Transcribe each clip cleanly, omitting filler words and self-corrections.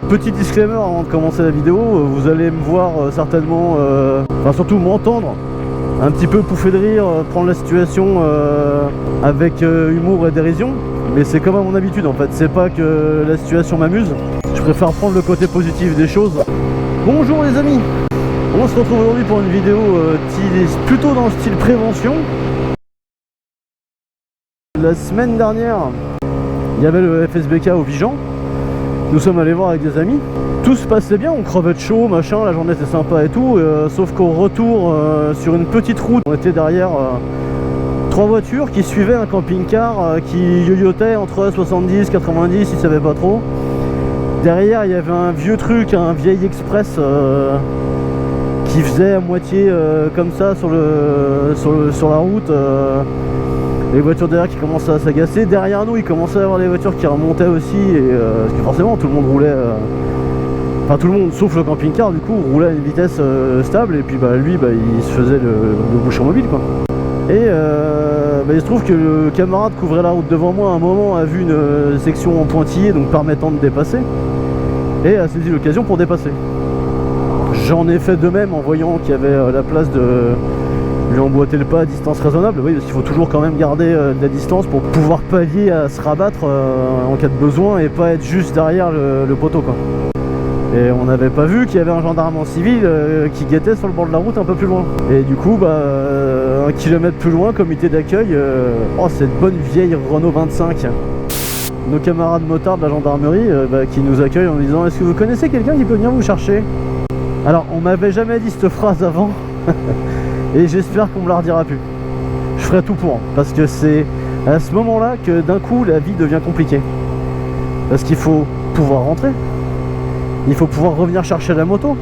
Petit disclaimer avant de commencer la vidéo, vous allez me voir certainement, enfin surtout m'entendre un petit peu pouffer de rire, prendre la situation avec humour et dérision. Mais c'est comme à mon habitude en fait, c'est pas que la situation m'amuse, je préfère prendre le côté positif des choses. Bonjour les amis, on se retrouve aujourd'hui pour une vidéo plutôt dans le style prévention. La semaine dernière, il y avait le FSBK au Vigan. Nous sommes allés voir avec des amis. Tout se passait bien, on crevait de chaud, machin, la journée était sympa et tout. Sauf qu'au retour, sur une petite route, on était derrière 3 voitures qui suivaient un camping-car qui yoyotait entre 70 et 90, ils savaient pas trop. Derrière, il y avait un vieux truc, un vieil express qui faisait à moitié comme ça sur la route. Les voitures derrière qui commençaient à s'agacer. Derrière nous, il commençait à y avoir des voitures qui remontaient aussi. Parce que forcément, tout le monde roulait. Enfin, tout le monde, sauf le camping-car, du coup, roulait à une vitesse stable. Et puis, lui, il se faisait le bouchon mobile, quoi. Et il se trouve que le camarade qui ouvrait la route devant moi, à un moment, a vu une section en pointillé, donc permettant de dépasser. Et a saisi l'occasion pour dépasser. J'en ai fait de même en voyant qu'il y avait la place de lui emboîter le pas à distance raisonnable, oui, parce qu'il faut toujours quand même garder de la distance pour pouvoir pallier à se rabattre en cas de besoin et pas être juste derrière le poteau, quoi. Et on n'avait pas vu qu'il y avait un gendarme en civil qui guettait sur le bord de la route un peu plus loin. Et du coup, 1 kilomètre plus loin, comité d'accueil, cette bonne vieille Renault 25. Nos camarades motards de la gendarmerie qui nous accueillent en disant: est-ce que vous connaissez quelqu'un qui peut venir vous chercher? Alors, on m'avait jamais dit cette phrase avant. Et j'espère qu'on me la redira plus. Je ferai tout pour, parce que c'est à ce moment-là que d'un coup la vie devient compliquée. Parce qu'il faut pouvoir rentrer, il faut pouvoir revenir chercher la moto.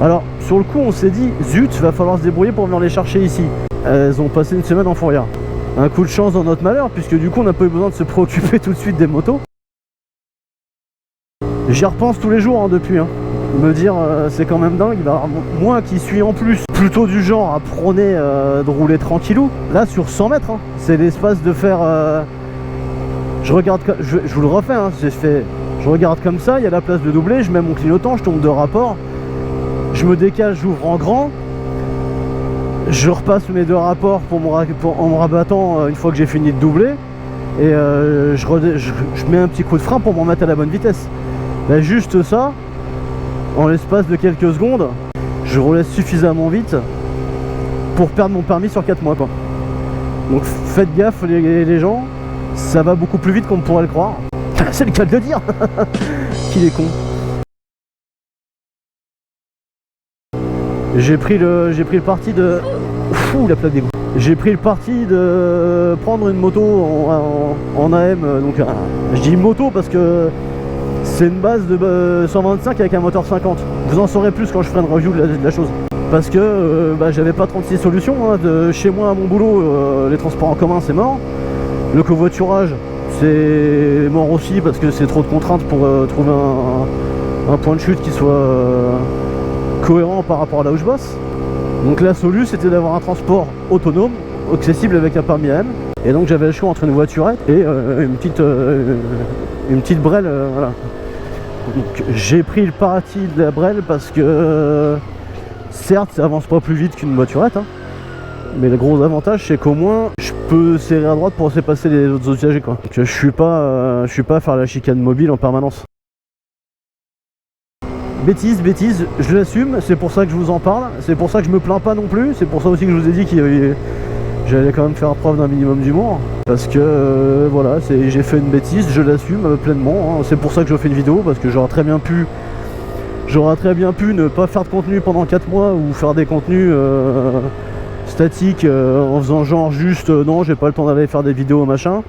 Alors sur le coup on s'est dit, zut, va falloir se débrouiller pour venir les chercher ici. Elles ont passé une semaine en fourrière. Un coup de chance dans notre malheur, puisque du coup on n'a pas eu besoin de se préoccuper tout de suite des motos. J'y repense tous les jours depuis. Me dire c'est quand même dingue. Moi qui suis en plus plutôt du genre à prôner de rouler tranquillou, là sur 100 mètres, c'est l'espace de faire je regarde, je vous le refais, je regarde comme ça, il y a la place de doubler, je mets mon clignotant, je tombe de rapport, je me décale, j'ouvre en grand, je repasse mes 2 rapports en me rabattant une fois que j'ai fini de doubler, et je mets un petit coup de frein pour m'en mettre à la bonne vitesse. Là, juste ça, en l'espace de quelques secondes, je roulais suffisamment vite pour perdre mon permis sur 4 mois, quoi. Donc faites gaffe les gens, ça va beaucoup plus vite qu'on pourrait le croire. C'est le cas de le dire. Qu'il est con. J'ai pris le parti de... Fou, la plaque d'égout. J'ai pris le parti de prendre une moto en AM, donc je dis moto parce que c'est une base de 125 avec un moteur 50. Vous en saurez plus quand je ferai une review de la chose. Parce que j'avais pas 36 solutions. De chez moi à mon boulot, les transports en commun c'est mort. Le covoiturage c'est mort aussi parce que c'est trop de contraintes pour trouver un point de chute qui soit cohérent par rapport à là où je bosse. Donc la solution c'était d'avoir un transport autonome, accessible avec un permis AM. Et donc j'avais le choix entre une voiturette et une petite brelle, voilà. Donc j'ai pris le parti de la brelle parce que certes ça avance pas plus vite qu'une voiturette, mais le gros avantage c'est qu'au moins je peux serrer à droite pour laisser passer les autres usagers, quoi. Donc je suis pas à faire la chicane mobile en permanence. Bêtise, je l'assume, c'est pour ça que je vous en parle, c'est pour ça que je me plains pas non plus, c'est pour ça aussi que je vous ai dit qu'il j'allais quand même faire preuve d'un minimum d'humour. Parce que voilà, j'ai fait une bêtise, je l'assume pleinement. C'est pour ça que je fais une vidéo, parce que j'aurais très bien pu ne pas faire de contenu pendant 4 mois ou faire des contenus statiques en faisant genre juste non, j'ai pas le temps d'aller faire des vidéos machin.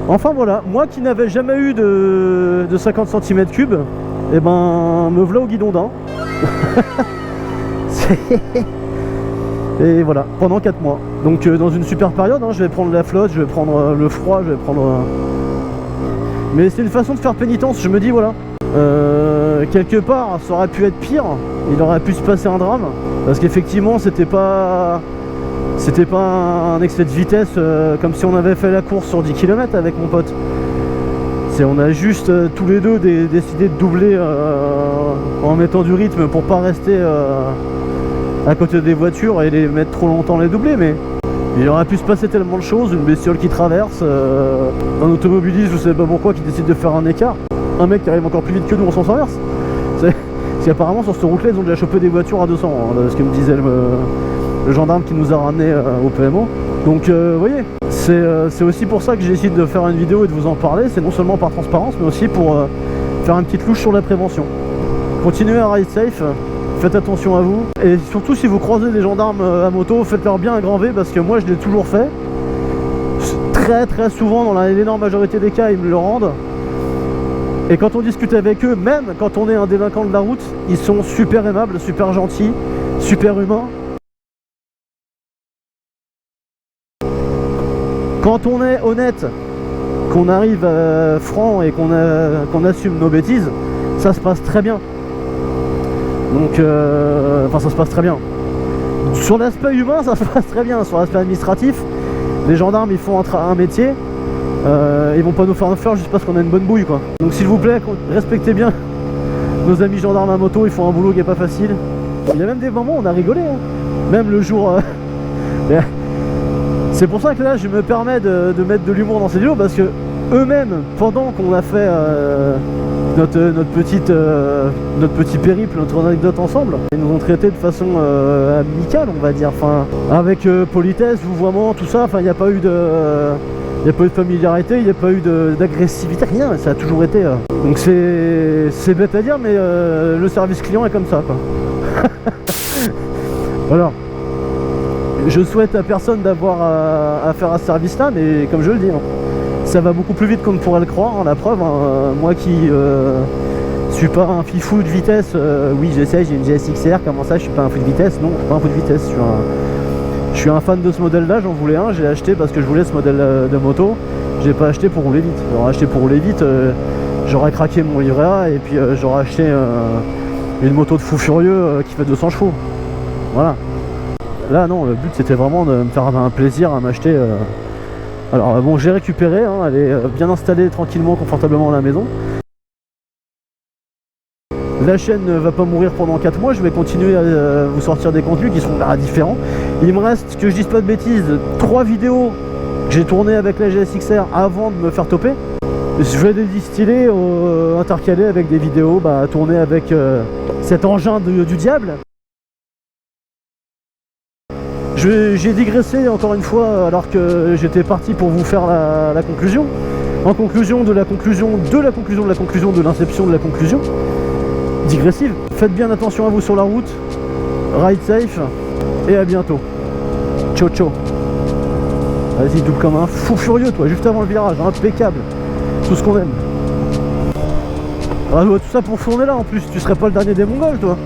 Enfin voilà, moi qui n'avais jamais eu de 50 cm3, et me voilà au guidon d'un. Et voilà, pendant 4 mois. Donc dans une super période, je vais prendre la flotte, je vais prendre le froid, je vais prendre... Mais c'est une façon de faire pénitence, je me dis voilà. Quelque part, ça aurait pu être pire, il aurait pu se passer un drame. Parce qu'effectivement, c'était pas un excès de vitesse comme si on avait fait la course sur 10 km avec mon pote. On a juste tous les deux décidé de doubler en mettant du rythme pour pas rester à côté des voitures et les mettre trop longtemps les doubler, mais il aurait pu se passer tellement de choses, une bestiole qui traverse, un automobiliste, je sais pas pourquoi, qui décide de faire un écart, un mec qui arrive encore plus vite que nous en sens inverse. Parce qu'apparemment sur cette route là ils ont déjà chopé des voitures à 200, hein, ce que me disait le gendarme qui nous a ramené au PMO. Donc vous voyez, c'est aussi pour ça que j'ai essayé de faire une vidéo et de vous en parler. C'est non seulement par transparence mais aussi pour faire une petite louche sur la prévention. Continuez à ride safe, faites attention à vous, et surtout si vous croisez des gendarmes à moto, faites-leur bien un grand V, parce que moi je l'ai toujours fait. Très souvent, dans l'énorme majorité des cas, ils me le rendent. Et quand on discute avec eux, même quand on est un délinquant de la route, ils sont super aimables, super gentils, super humains. Quand on est honnête, qu'on arrive franc et qu'on assume nos bêtises, ça se passe très bien. Donc, enfin ça se passe très bien. Sur l'aspect humain, ça se passe très bien. Sur l'aspect administratif, les gendarmes ils font un métier, ils vont pas nous faire un faire juste parce qu'on a une bonne bouille quoi. Donc s'il vous plaît, respectez bien nos amis gendarmes à moto, ils font un boulot qui est pas facile. Il y a même des moments où on a rigolé, hein. Même le jour... C'est pour ça que là je me permets de mettre de l'humour dans ces vidéos, parce que eux-mêmes, pendant qu'on a fait notre petit périple, notre anecdote ensemble, ils nous ont traités de façon amicale, on va dire, enfin avec politesse, vouvoiement, tout ça. Enfin il n'y a pas eu de familiarité, il n'y a pas eu d'agressivité, rien, ça a toujours été donc c'est bête à dire, mais le service client est comme ça quoi. Voilà. Je souhaite à personne d'avoir à faire à ce service là, mais comme je le dis, hein, ça va beaucoup plus vite qu'on ne pourrait le croire, hein, la preuve, hein, moi qui suis pas un fifou de vitesse, oui je sais, j'ai une GSX-R, comment ça je suis pas un fou de vitesse? Non, je suis pas un fou de vitesse, je suis un fan de ce modèle là, j'en voulais un, j'ai acheté parce que je voulais ce modèle de moto, j'ai pas acheté pour rouler vite. J'aurais acheté pour rouler vite, j'aurais craqué mon livret A et puis j'aurais acheté une moto de fou furieux qui fait 200 chevaux, voilà. Là non, le but c'était vraiment de me faire un plaisir à m'acheter. Alors bon, j'ai récupéré, hein, elle est bien installée tranquillement, confortablement à la maison. La chaîne ne va pas mourir pendant 4 mois, je vais continuer à vous sortir des contenus qui seront différents. Il me reste, que je dise pas de bêtises, 3 vidéos que j'ai tournées avec la GSX-R avant de me faire toper. Je vais les distiller, intercaler avec des vidéos tournées avec cet engin du diable. J'ai digressé encore une fois alors que j'étais parti pour vous faire la conclusion. En conclusion de la conclusion de la conclusion de la conclusion de l'inception de la conclusion. Digressive. Faites bien attention à vous sur la route. Ride safe. Et à bientôt. Ciao ciao. Vas-y, double comme un fou furieux toi, juste avant le virage. Impeccable. Tout ce qu'on aime. Ah, tout ça pour fourner là en plus. Tu serais pas le dernier des Mongols toi.